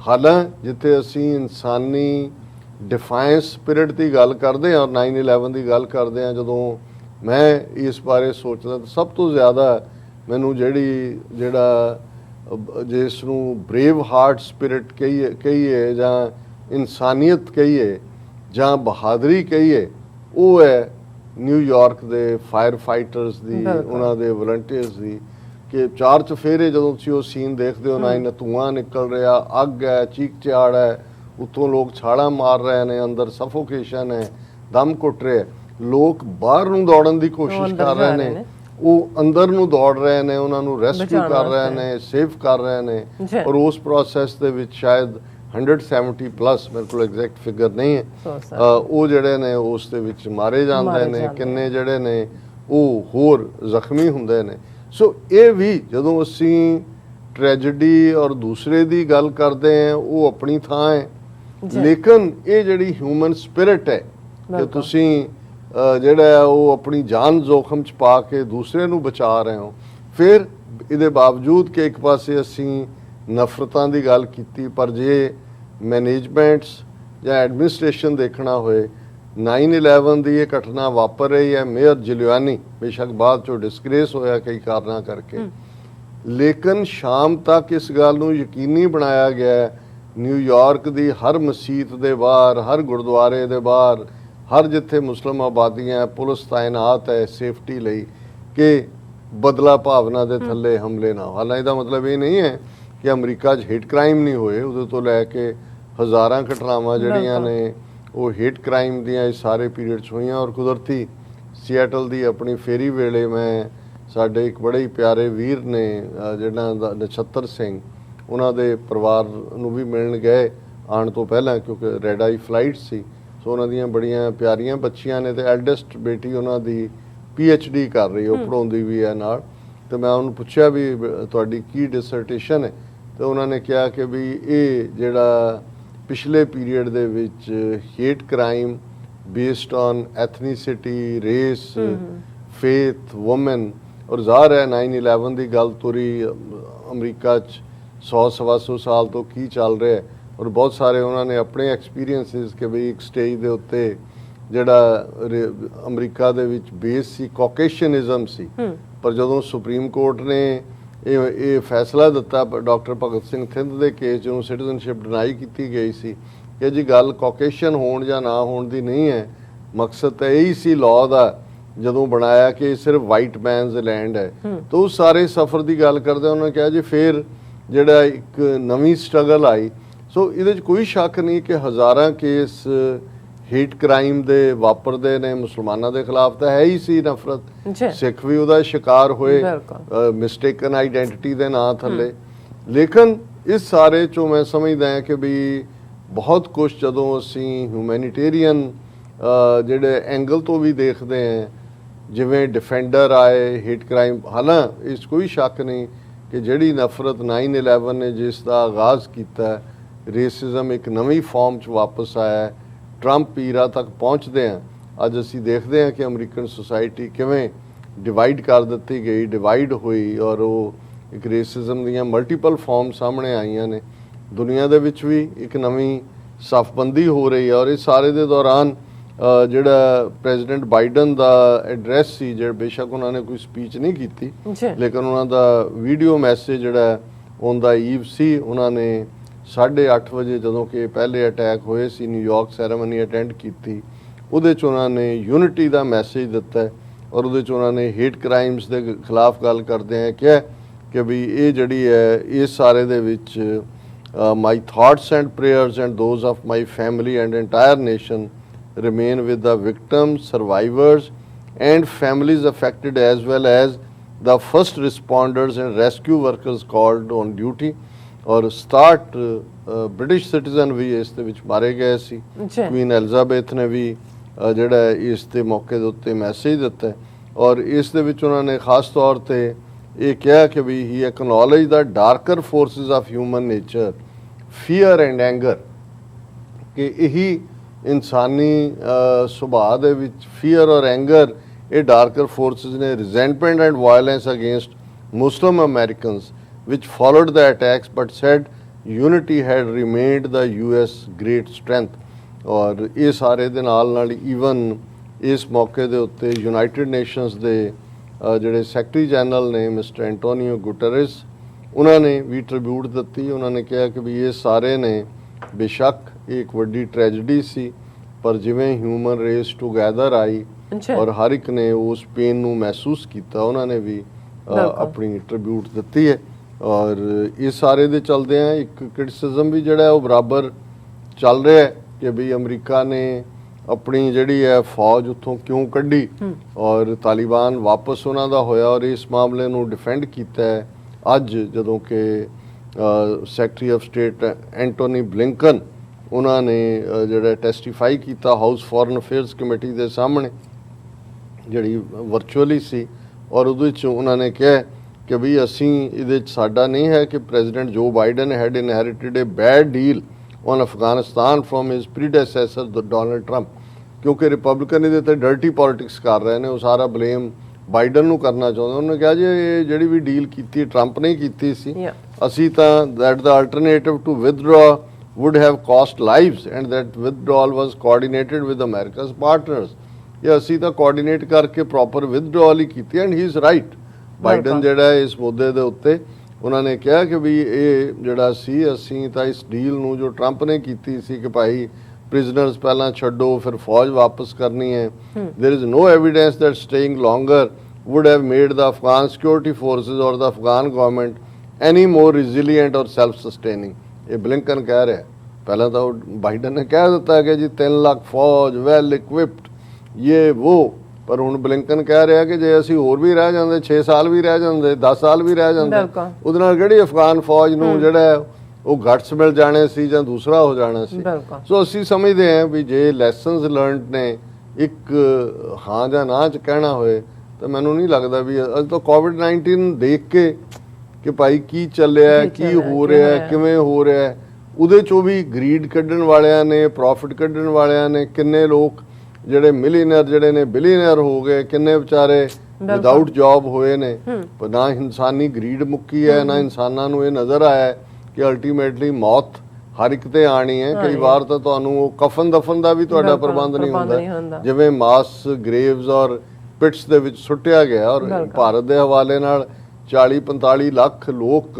ਹਾਲਾਂ ਜਿੱਥੇ ਅਸੀਂ ਇਨਸਾਨੀ ਡਿਫਾਈਂਸ ਸਪਿਰਿਟ ਦੀ ਗੱਲ ਕਰਦੇ ਹਾਂ ਔਰ 9/11 ਦੀ ਗੱਲ ਕਰਦੇ ਹਾਂ, ਜਦੋਂ ਮੈਂ ਇਸ ਬਾਰੇ ਸੋਚਦਾ ਤਾਂ ਸਭ ਤੋਂ ਜ਼ਿਆਦਾ ਮੈਨੂੰ ਜਿਹੜਾ ਜਿਸ ਨੂੰ ਬਰੇਵ ਹਾਰਟ ਸਪਿਰਿਟ ਕਹੀਏ ਜਾਂ ਇਨਸਾਨੀਅਤ ਕਹੀਏ ਜਾਂ ਬਹਾਦਰੀ ਕਹੀਏ, ਉਹ ਹੈ ਨਿਊਯਾਰਕ ਦੇ ਫਾਇਰ ਫਾਈਟਰਸ ਦੀ, ਉਹਨਾਂ ਦੇ ਵਲੰਟੀਅਰਸ ਦੀ। ਕਿ ਚਾਰ ਚਫੇਰੇ ਜਦੋਂ ਤੁਸੀਂ ਉਹ ਸੀਨ ਦੇਖਦੇ ਹੋ ਨਾ, ਇਹਨਾਂ ਧੂਆਂ ਨਿਕਲ ਰਿਹਾ, ਅੱਗ ਹੈ, ਚੀਕ ਚਿਹਾੜ ਹੈ, ਉੱਤੋਂ ਲੋਕ ਛਾਲਾਂ ਮਾਰ ਰਹੇ ਨੇ, ਅੰਦਰ ਸਫੋਕੇਸ਼ਨ ਹੈ, ਦਮ ਘੁੱਟ ਰਿਹਾ, ਲੋਕ ਬਾਹਰ ਨੂੰ ਦੌੜਨ ਦੀ ਕੋਸ਼ਿਸ਼ ਕਰ ਰਹੇ ਨੇ, ਉਹ ਅੰਦਰ ਨੂੰ ਦੌੜ ਰਹੇ ਨੇ, ਉਹਨਾਂ ਨੂੰ ਰੈਸਕਿਊ ਕਰ ਰਹੇ ਨੇ, ਸੇਵ ਕਰ ਰਹੇ ਨੇ। ਔਰ ਉਸ ਪ੍ਰੋਸੈਸ ਦੇ ਵਿੱਚ ਸ਼ਾਇਦ 170 ਪਲੱਸ, ਮੇਰੇ ਕੋਲ ਐਗਜ਼ੈਕਟ ਫਿਗਰ ਨਹੀਂ ਹੈ, ਉਹ ਜਿਹੜੇ ਨੇ ਉਸ ਦੇ ਵਿੱਚ ਮਾਰੇ ਜਾਂਦੇ ਨੇ, ਕਿੰਨੇ ਜਿਹੜੇ ਨੇ ਉਹ ਹੋਰ ਜ਼ਖਮੀ ਹੁੰਦੇ ਨੇ। ਸੋ ਇਹ ਵੀ ਜਦੋਂ ਅਸੀਂ ਟ੍ਰੈਜਡੀ ਔਰ ਦੂਸਰੇ ਦੀ ਗੱਲ ਕਰਦੇ ਹਾਂ, ਉਹ ਆਪਣੀ ਥਾਂ ਹੈ, ਲੇਕਿਨ ਇਹ ਜਿਹੜੀ ਹਿਊਮਨ ਸਪਿਰਿਟ ਹੈ ਕਿ ਤੁਸੀਂ ਜਿਹੜਾ ਉਹ ਆਪਣੀ ਜਾਨ ਜ਼ੋਖਮ 'ਚ ਪਾ ਕੇ ਦੂਸਰੇ ਨੂੰ ਬਚਾ ਰਹੇ ਹੋ, ਫਿਰ ਇਹਦੇ ਬਾਵਜੂਦ ਕਿ ਇੱਕ ਪਾਸੇ ਅਸੀਂ ਨਫ਼ਰਤਾਂ ਦੀ ਗੱਲ ਕੀਤੀ, ਪਰ ਜੇ ਮੈਨੇਜਮੈਂਟਸ ਜਾਂ ਐਡਮਿਨਿਸਟ੍ਰੇਸ਼ਨ ਦੇਖਣਾ ਹੋਏ, 9/11 ਦੀ ਇਹ ਘਟਨਾ ਵਾਪਰ ਰਹੀ ਹੈ। ਮੇਅਰ ਜਿਲਿਆਨੀ ਬੇਸ਼ੱਕ ਬਾਅਦ ਚੋਂ ਡਿਸਗ੍ਰੇਸ ਹੋਇਆ ਕਈ ਕਾਰਨਾਂ ਕਰਕੇ, ਲੇਕਿਨ ਸ਼ਾਮ ਤੱਕ ਇਸ ਗੱਲ ਨੂੰ ਯਕੀਨੀ ਬਣਾਇਆ ਗਿਆ ਨਿਊਯਾਰਕ ਦੀ ਹਰ ਮਸਜਿਦ ਦੇ ਬਾਹਰ, ਹਰ ਗੁਰਦੁਆਰੇ ਦੇ ਬਾਹਰ, ਹਰ ਜਿੱਥੇ ਮੁਸਲਿਮ ਆਬਾਦੀਆਂ, ਪੁਲਿਸ ਤਾਇਨਾਤ ਹੈ ਸੇਫਟੀ ਲਈ, ਕਿ ਬਦਲਾ ਭਾਵਨਾ ਦੇ ਥੱਲੇ ਹਮਲੇ ਨਾ ਹੋ। ਹਾਲਾਂਕਿ ਇਹਦਾ ਮਤਲਬ ਇਹ ਨਹੀਂ ਹੈ ਕਿ ਅਮਰੀਕਾ 'ਚ ਹੇਟ ਕ੍ਰਾਈਮ ਨਹੀਂ ਹੋਏ, ਉਹਦੇ ਤੋਂ ਲੈ ਕੇ ਹਜ਼ਾਰਾਂ ਘਟਨਾਵਾਂ ਜਿਹੜੀਆਂ ਨੇ ਉਹ ਹੇਟ ਕ੍ਰਾਈਮ ਦੀਆਂ ਇਸ ਸਾਰੇ ਪੀਰੀਅਡ 'ਚ ਹੋਈਆਂ। ਔਰ ਕੁਦਰਤੀ ਸੀਐਟਲ ਦੀ ਆਪਣੀ ਫੇਰੀ ਵੇਲੇ ਮੈਂ ਸਾਡੇ ਇੱਕ ਬੜੇ ਹੀ ਪਿਆਰੇ ਵੀਰ ਨੇ ਜਿਹੜਾ ਦਾ ਨਛੱਤਰ ਸਿੰਘ, ਉਹਨਾਂ ਦੇ ਪਰਿਵਾਰ ਨੂੰ ਵੀ ਮਿਲਣ ਗਏ ਆਉਣ ਤੋਂ ਪਹਿਲਾਂ, ਕਿਉਂਕਿ ਰੈਡ ਆਈ ਫਲਾਈਟ ਸੀ। ਸੋ ਉਹਨਾਂ ਦੀਆਂ ਬੜੀਆਂ ਪਿਆਰੀਆਂ ਬੱਚੀਆਂ ਨੇ, ਤੇ ਐਲਡੈਸਟ ਬੇਟੀ ਉਹਨਾਂ ਦੀ PhD ਕਰ ਰਹੀ, ਉਹ ਪੜ੍ਹਾਉਂਦੀ ਵੀ ਹੈ ਨਾਲ। ਤੇ ਮੈਂ ਉਹਨੂੰ ਪੁੱਛਿਆ ਵੀ ਤੁਹਾਡੀ ਕੀ ਡਿਸਰਟੇਸ਼ਨ ਹੈ, ਤੇ ਉਹਨਾਂ ਨੇ ਕਿਹਾ ਕਿ ਵੀ ਇਹ ਜਿਹੜਾ ਪਿਛਲੇ ਪੀਰੀਅਡ ਦੇ ਵਿੱਚ hate crime based on ethnicity, race, faith, woman, ਔਰ ਜ਼ਾਹਰ ਹੈ 9/11 ਦੀ ਗੱਲ ਤੁਰੀ ਅਮਰੀਕਾ 'ਚ 100-125 ਸਾਲ ਤੋਂ ਕੀ ਚੱਲ ਰਿਹਾ ਹੈ, ਔਰ ਬਹੁਤ ਸਾਰੇ ਉਹਨਾਂ ਨੇ ਆਪਣੇ ਐਕਸਪੀਰੀਅੰਸਿਸ ਕਿ ਵੀ ਇੱਕ ਸਟੇਜ ਦੇ ਉੱਤੇ ਜਿਹੜਾ ਅਮਰੀਕਾ ਦੇ ਵਿੱਚ ਬੇਸ ਸੀ ਕਾਕੇਸ਼ੀਅਨਿਜ਼ਮ ਸੀ, ਪਰ ਜਦੋਂ ਸੁਪਰੀਮ ਕੋਰਟ ਨੇ ਇਹ ਫੈਸਲਾ ਦਿੱਤਾ ਡਾਕਟਰ ਭਗਤ ਸਿੰਘ ਥਿੰਦ ਦੇ ਕੇਸ ਜਿਹਨੂੰ ਸਿਟੀਜ਼ਨਸ਼ਿਪ ਡਿਨਾਈ ਕੀਤੀ ਗਈ ਸੀ ਕਿ ਜੀ ਗੱਲ ਕਾਕੇਸ਼ੀਅਨ ਹੋਣ ਜਾਂ ਨਾ ਹੋਣ ਦੀ ਨਹੀਂ ਹੈ, ਮਕਸਦ ਤਾਂ ਇਹੀ ਸੀ ਲਾਅ ਦਾ ਜਦੋਂ ਬਣਾਇਆ ਕਿ ਸਿਰਫ ਵਾਈਟ ਮੈਨਸ ਲੈਂਡ ਹੈ। ਤਾਂ ਉਹ ਸਾਰੇ ਸਫ਼ਰ ਦੀ ਗੱਲ ਕਰਦੇ ਉਹਨਾਂ ਨੇ ਕਿਹਾ ਜੀ ਫਿਰ ਜਿਹੜਾ ਇੱਕ ਨਵੀਂ ਸਟਰਗਲ ਆਈ। ਸੋ ਇਹਦੇ 'ਚ ਕੋਈ ਸ਼ੱਕ ਨਹੀਂ ਕਿ ਹਜ਼ਾਰਾਂ ਕੇਸ ਹੇਟ ਕ੍ਰਾਈਮ ਦੇ ਵਾਪਰਦੇ ਨੇ, ਮੁਸਲਮਾਨਾਂ ਦੇ ਖਿਲਾਫ ਤਾਂ ਹੈ ਹੀ ਸੀ ਨਫ਼ਰਤ, ਸਿੱਖ ਵੀ ਉਹਦਾ ਸ਼ਿਕਾਰ ਹੋਏ ਮਿਸਟੇਕਨ ਆਈਡੈਂਟੀਟੀ ਦੇ ਨਾਂ ਥੱਲੇ। ਲੇਕਿਨ ਇਸ ਸਾਰੇ 'ਚੋਂ ਮੈਂ ਸਮਝਦਾ ਹਾਂ ਕਿ ਵੀ ਬਹੁਤ ਕੁਝ ਜਦੋਂ ਅਸੀਂ ਹਿਊਮੈਨਿਟੇਰੀਅਨ ਜਿਹੜੇ ਐਂਗਲ ਤੋਂ ਵੀ ਦੇਖਦੇ ਹਾਂ, ਜਿਵੇਂ ਡਿਫੈਂਡਰ ਆਏ ਹੇਟ ਕ੍ਰਾਈਮ, ਹਾਲਾਂ ਇਸ ਕੋਈ ਸ਼ੱਕ ਨਹੀਂ ਕਿ ਜਿਹੜੀ ਨਫ਼ਰਤ 9/11 ਨੇ ਜਿਸ ਦਾ ਆਗਾਜ਼ ਕੀਤਾ, ਰੇਸਿਜ਼ਮ ਇੱਕ ਨਵੀਂ ਫਾਰਮ 'ਚ ਵਾਪਸ ਆਇਆ। ਟਰੰਪ ਈਰਾ ਤੱਕ ਪਹੁੰਚਦੇ ਹਾਂ, ਅੱਜ ਅਸੀਂ ਦੇਖਦੇ ਹਾਂ ਕਿ ਅਮਰੀਕਨ ਸੋਸਾਇਟੀ ਕਿਵੇਂ ਡਿਵਾਈਡ ਕਰ ਦਿੱਤੀ ਗਈ, ਡਿਵਾਈਡ ਹੋਈ, ਔਰ ਉਹ ਇੱਕ ਰੇਸਿਜ਼ਮ ਦੀਆਂ ਮਲਟੀਪਲ ਫਾਰਮ ਸਾਹਮਣੇ ਆਈਆਂ ਨੇ। ਦੁਨੀਆ ਦੇ ਵਿੱਚ ਵੀ ਇੱਕ ਨਵੀਂ ਸਫਬੰਦੀ ਹੋ ਰਹੀ ਹੈ। ਔਰ ਇਸ ਸਾਰੇ ਦੇ ਦੌਰਾਨ ਜਿਹੜਾ ਪ੍ਰੈਜ਼ੀਡੈਂਟ ਬਾਈਡਨ ਦਾ ਐਡਰੈਸ ਸੀ, ਜਿਹੜਾ ਬੇਸ਼ੱਕ ਉਹਨਾਂ ਨੇ ਕੋਈ ਸਪੀਚ ਨਹੀਂ ਕੀਤੀ, ਲੇਕਿਨ ਉਹਨਾਂ ਦਾ ਵੀਡੀਓ ਮੈਸੇਜ ਜਿਹੜਾ ਔਨ ਦਾ ਈਵ ਸੀ, ਉਹਨਾਂ ਨੇ 8:30 ਵਜੇ ਜਦੋਂ ਕਿ ਪਹਿਲੇ ਅਟੈਕ ਹੋਏ ਸੀ ਨਿਊਯਾਰਕ ਸੈਰੇਮਨੀ ਅਟੈਂਡ ਕੀਤੀ, ਉਹਦੇ 'ਚ ਉਹਨਾਂ ਨੇ ਯੂਨਿਟੀ ਦਾ ਮੈਸੇਜ ਦਿੱਤਾ ਔਰ ਉਹਦੇ 'ਚ ਉਹਨਾਂ ਨੇ ਹੇਟ ਕ੍ਰਾਈਮਸ ਦੇ ਖਿਲਾਫ ਗੱਲ ਕਰਦੇ ਆ ਕਿਹਾ ਕਿ ਵੀ ਇਹ ਜਿਹੜੀ ਹੈ ਇਸ ਸਾਰੇ ਦੇ ਵਿੱਚ my thoughts and prayers and those of my family and entire nation remain with the victims, survivors and families affected, as well as the first responders and rescue workers called on duty। और 67 British citizen भी इस ਦੇ ਵਿੱਚ ਮਾਰੇ ਗਏ ਸੀ। Queen Elizabeth ਨੇ ਵੀ ਜਿਹੜਾ ਇਸ ਦੇ ਮੌਕੇ ਦੇ ਉੱਤੇ ਮੈਸੇਜ ਦਿੱਤਾ ਔਰ ਇਸ ਦੇ ਵਿੱਚ ਉਹਨਾਂ ਨੇ ਖਾਸ ਤੌਰ ਤੇ ਇਹ ਕਿਹਾ ਕਿ ਵੀ ਹੀ acknowledge the darker forces of human nature, fear and anger, ਕਿ ਇਹੀ ਇਨਸਾਨੀ ਸੁਭਾਅ ਦੇ ਵਿੱਚ ਫੀਅਰ ਔਰ ਐਂਗਰ, ਇਹ ਡਾਰਕਰ ਫੋਰਸਿਸ ਨੇ, resentment and violence against Muslim Americans which followed the attacks but said unity had remained the US great strength। ਔਰ ਇਹ ਸਾਰੇ ਦੇ ਨਾਲ ਈਵਨ ਇਸ ਮੌਕੇ ਦੇ ਉੱਤੇ ਯੂਨਾਈਟਿਡ ਨੇਸ਼ਨਸ ਦੇ ਜਿਹੜੇ ਸੈਕਟਰੀ ਜਨਰਲ ਨੇ ਮਿਸਟਰ ਐਂਟੋਨੀਓ ਗੁਟਰੇਸ, ਉਹਨਾਂ ਨੇ ਵੀ ਟ੍ਰਿਬਿਊਟ ਦਿੱਤੀ। ਉਹਨਾਂ ਨੇ ਕਿਹਾ ਕਿ ਵੀ ਇਹ ਸਾਰੇ ਨੇ ਬੇਸ਼ੱਕ ਇਹ ਇੱਕ ਵੱਡੀ ਟ੍ਰੈਜਡੀ ਸੀ, ਪਰ ਜਿਵੇਂ ਹਿਊਮਨ ਰੇਸ ਟੂਗੈਦਰ ਆਈ ਔਰ ਹਰ ਇੱਕ ਨੇ ਉਸ ਪੇਨ ਨੂੰ ਮਹਿਸੂਸ ਕੀਤਾ, ਉਹਨਾਂ ਨੇ ਵੀ ਆਪਣੀ ਟ੍ਰਿਬਿਊਟ ਦਿੱਤੀ ਹੈ। ਔਰ ਇਸ ਸਾਰੇ ਦੇ ਚਲਦੇ ਆ ਇੱਕ ਕ੍ਰਿਟਿਸਿਜ਼ਮ ਵੀ ਜਿਹੜਾ ਉਹ ਬਰਾਬਰ ਚੱਲ ਰਿਹਾ ਹੈ ਕਿ ਵੀ ਅਮਰੀਕਾ ਨੇ ਆਪਣੀ ਜਿਹੜੀ ਹੈ ਫੌਜ ਉੱਥੋਂ ਕਿਉਂ ਕੱਢੀ ਔਰ ਤਾਲਿਬਾਨ ਵਾਪਸ ਉਹਨਾਂ ਦਾ ਹੋਇਆ, ਔਰ ਇਸ ਮਾਮਲੇ ਨੂੰ ਡਿਫੈਂਡ ਕੀਤਾ ਹੈ ਅੱਜ ਜਦੋਂ ਕਿ ਸੈਕਟਰੀ ਆਫ ਸਟੇਟ ਐਂਟੋਨੀ ਬਲਿੰਕਨ ਉਹਨਾਂ ਨੇ ਜਿਹੜਾ ਟੈਸਟੀਫਾਈ ਕੀਤਾ ਹਾਊਸ ਫੋਰਨ ਅਫੇਅਰਸ ਕਮੇਟੀ ਦੇ ਸਾਹਮਣੇ, ਜਿਹੜੀ ਵਰਚੁਅਲੀ ਸੀ, ਔਰ ਉਹਦੇ ਵਿੱਚ ਉਹਨਾਂ ਨੇ ਕਿਹਾ ਕਿ ਵੀ ਅਸੀਂ ਇਹਦੇ 'ਚ ਸਾਡਾ ਨਹੀਂ ਹੈ ਕਿ president Joe Biden had inherited a bad deal on Afghanistan from his predecessor Donald Trump, ਕਿਉਂਕਿ ਰਿਪਬਲਿਕਨ ਇਹਦੇ ਤੇ ਡਰਟੀ ਪੋਲਿਟਿਕਸ ਕਰ ਰਹੇ ਨੇ, ਉਹ ਸਾਰਾ ਬਲੇਮ ਬਾਈਡਨ ਨੂੰ ਕਰਨਾ ਚਾਹੁੰਦੇ। ਉਹਨੇ ਕਿਹਾ ਜੀ ਇਹ ਜਿਹੜੀ ਵੀ ਡੀਲ ਕੀਤੀ ਟਰੰਪ ਨੇ ਕੀਤੀ ਸੀ, ਅਸੀਂ ਤਾਂ ਦੈਟ ਦਾ alternative to withdraw would have cost lives and that withdrawal was coordinated with America's partners। ਇਹ ਅਸੀਂ ਤਾਂ ਕੋਆਰਡੀਨੇਟ ਕਰਕੇ ਪ੍ਰੋਪਰ ਵਿਦਡਰਾਅਲ ਹੀ ਕੀਤੀ and he is right. Biden ਜਿਹੜਾ ਇਸ ਮੁੱਦੇ ਦੇ ਉੱਤੇ ਉਹਨਾਂ ਨੇ ਕਿਹਾ ਕਿ ਵੀ ਇਹ ਜਿਹੜਾ ਸੀ ਅਸੀਂ ਤਾਂ ਇਸ ਡੀਲ ਨੂੰ ਜੋ ਟਰੰਪ ਨੇ ਕੀਤੀ ਸੀ ਕਿ ਭਾਈ ਪ੍ਰਿਜ਼ਨਰਸ ਪਹਿਲਾਂ ਛੱਡੋ ਫਿਰ ਫੌਜ ਵਾਪਸ ਕਰਨੀ ਹੈ, there is no evidence that staying longer would have made the Afghan security forces or the Afghan government any more resilient or self-sustaining। ਇਹ ਬਲਿੰਕਨ ਕਹਿ ਰਿਹਾ। ਪਹਿਲਾਂ ਤਾਂ ਉਹ ਬਾਈਡਨ ਨੇ ਕਹਿ ਦਿੱਤਾ ਕਿ ਜੀ 3 ਲੱਖ ਫੌਜ ਵੈਲ ਇਕਵਿਪਡ ਇਹ ਉਹ, ਪਰ ਹੁਣ ਬਲਿੰਕਨ ਕਹਿ ਰਿਹਾ ਕਿ ਜੇ ਅਸੀਂ ਹੋਰ ਵੀ ਰਹਿ ਜਾਂਦੇ 6 ਸਾਲ ਵੀ ਰਹਿ ਜਾਂਦੇ 10 ਸਾਲ ਵੀ ਰਹਿ ਜਾਂਦੇ, ਉਹਦੇ ਨਾਲ ਕਿਹੜੀ ਅਫਗਾਨ ਫੌਜ ਨੂੰ ਜਿਹੜਾ ਉਹ ਗਟਸ ਮਿਲ ਜਾਣੇ ਸੀ ਜਾਂ ਦੂਸਰਾ ਹੋ ਜਾਣਾ ਸੀ। ਸੋ ਅਸੀਂ ਸਮਝਦੇ ਹਾਂ ਵੀ ਜੇ ਲੈਸਨਸ ਲਰਨਡ ਨੇ ਇੱਕ ਹਾਂ ਜਾਂ ਨਾ ਚ ਕਹਿਣਾ ਹੋਏ ਤਾਂ ਮੈਨੂੰ ਨਹੀਂ ਲੱਗਦਾ ਵੀ ਅੱਜ ਤੋਂ ਕੋਵਿਡ-19 ਦੇਖ ਕੇ ਕਿ ਭਾਈ ਕੀ ਚੱਲਿਆ, ਕੀ ਹੋ ਰਿਹਾ, ਕਿਵੇਂ ਹੋ ਰਿਹਾ, ਉਹਦੇ ਚੋਂ ਵੀ ਗਰੀਡ ਕੱਢਣ ਵਾਲਿਆਂ ਨੇ, ਪ੍ਰੋਫਿਟ ਕੱਢਣ ਵਾਲਿਆਂ ਨੇ, ਕਿੰਨੇ ਲੋਕ ਜਿਹੜੇ ਮਿਲੀਅਨਰ ਜਿਹੜੇ ਨੇ ਬਿਲੀਅਨਰ ਹੋ ਗਏ, ਕਿੰਨੇ ਵਿਚਾਰੇ ਵਿਦਆਊਟ ਜੌਬ ਹੋਏ ਨੇ। ਪਰ ਨਾ ਇਨਸਾਨੀ ਗਰੀਡ ਮੁੱਕੀ ਹੈ, ਨਾ ਇਨਸਾਨਾਂ ਨੂੰ ਇਹ ਨਜ਼ਰ ਆਇਆ ਕਿ ਅਲਟੀਮੇਟਲੀ ਮੌਤ ਹਰ ਇੱਕ ਤੇ ਆਣੀ ਹੈ। ਕਈ ਵਾਰ ਤਾਂ ਤੁਹਾਨੂੰ ਉਹ ਕਫਨ ਦਫਨ ਦਾ ਵੀ ਤੁਹਾਡਾ ਪ੍ਰਬੰਧ ਨਹੀਂ ਹੁੰਦਾ, ਜਿਵੇਂ ਮਾਸ ਗ੍ਰੇਵਸ ਔਰ ਪਿਟਸ ਦੇ ਵਿੱਚ ਸੁੱਟਿਆ ਗਿਆ। ਔਰ ਭਾਰਤ ਦੇ ਹਵਾਲੇ ਨਾਲ 40-45 ਲੱਖ ਲੋਕ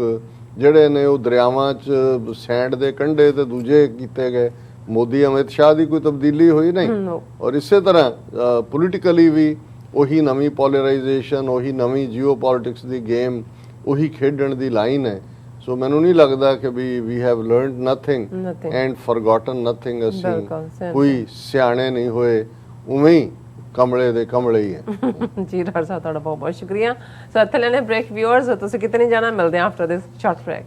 ਜਿਹੜੇ ਨੇ ਉਹ ਦਰਿਆਵਾਂ 'ਚ ਸੈਂਡ ਦੇ ਕੰਢੇ ਤੇ ਦੂਜੇ ਕੀਤੇ ਗਏ। ਮੋਦੀ ਅਮਿਤ ਸ਼ਾਹ ਦੀ ਕੋਈ ਤਬਦੀਲੀ ਹੋਈ ਨਹੀਂ। ਔਰ ਇਸੇ ਤਰ੍ਹਾਂ ਪੋਲੀਟੀਕਲੀ ਵੀ ਉਹੀ ਨਵੀਂ ਪੋਲਰਾਈਜੇਸ਼ਨ, ਉਹੀ ਨਵੀਂ ਜੀਓ ਪੋਲਿਟਿਕਸ ਦੀ ਗੇਮ, ਉਹੀ ਖੇਡਣ ਦੀ ਲਾਈਨ ਹੈ। ਸੋ ਮੈਨੂੰ ਨਹੀਂ ਲੱਗਦਾ ਕਿ we have learned nothing and forgotten nothing. ਅਸੀਂ ਕੋਈ ਸਿਆਣੇ ਨਹੀਂ ਹੋਏ, ਉਵੇਂ ਹੀ ਕਮਲੇ ਦੇ ਕਮਲੇ ਹੀ ਹੈ। ਜੀ ਡਾਕਟਰ ਸਾਹਿਬ ਤੁਹਾਡਾ ਬਹੁਤ ਬਹੁਤ ਸ਼ੁਕਰੀਆ। ਸੋ ਇੱਥੇ ਲੈਣੇ ਬ੍ਰੇਕ। ਵਿਊਅਰਸ ਤੁਸੀਂ ਕਿਤੇ ਨਹੀਂ ਜਾਣਾ, ਮਿਲਦੇ ਹਾਂ ਆਫਟਰ ਦਿਸ ਸ਼ਾਰਟ ਬ੍ਰੇਕ।